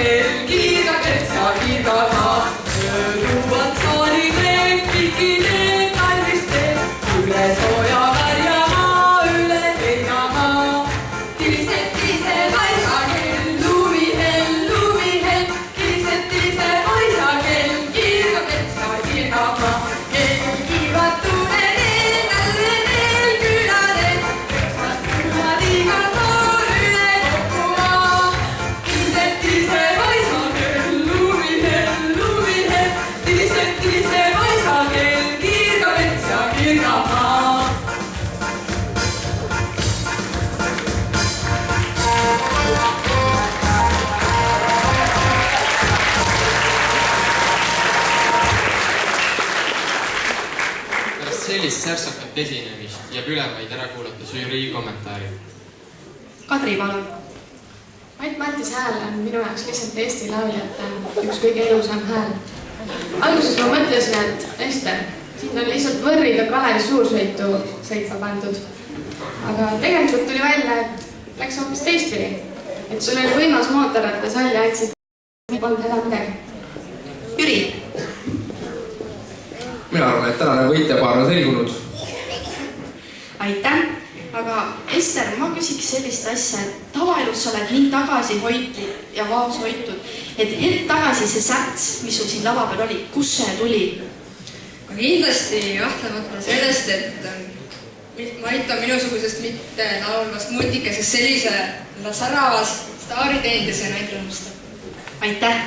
kell, kiirga kets ja kiirga maa. Mööduvad saanimeed, pikki teed, kallis teed, üle sooja värjamaa, üle heinamaa. Tilised aisa kell, lumihell, tilised aisa kell, kiirga kets ja kiirga maa. Kell kiivad tuuledel, talvedel, küladel, peksvad külmad igal pool üle kogu maa. Tilised aisa kell, lumihell, tilised aisa kell, kiirga kets ja kiirga maa. Pärast sellist särsakat esinemist jääb üle vaid ära kuulata žürii kommentaari. Kadri, palun. Mait Martise hääl on minu jaoks lihtsalt Eesti lauljate üks kõige elusam hääl. Alguses ma mõtlesin, et Ester, siin on lihtsalt võrriga Kalevi suursõitu sõitma pandud. Aga tegelikult tuli välja, et läks hoopis teistpidi. Et sul oli võimas mootorratas all ja ätsid polnud häda midagi. Jüri. Mina arvan, et tänane võitjapaar on selgunud. Aitäh! Aga Ester, ma küsiks sellist asja, et tavaelus sa oled nii tagasihoidlik ja vaoshoitud, et hetk tagasi see särts, mis sul siin lava peal oli, kus see tuli? Kindlasti kahtlemata sellest, et Mait on minusugusest mitte laulvast multikesest sellise säravas staariteendes ja neid rõõmustab. Aitäh!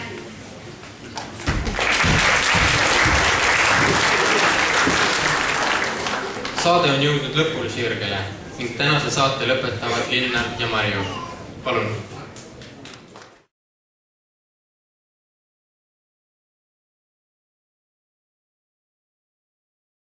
Saade on jõudnud lõpule sirgele ning tänase saate lõpetavad Linna ja Marju. Palun!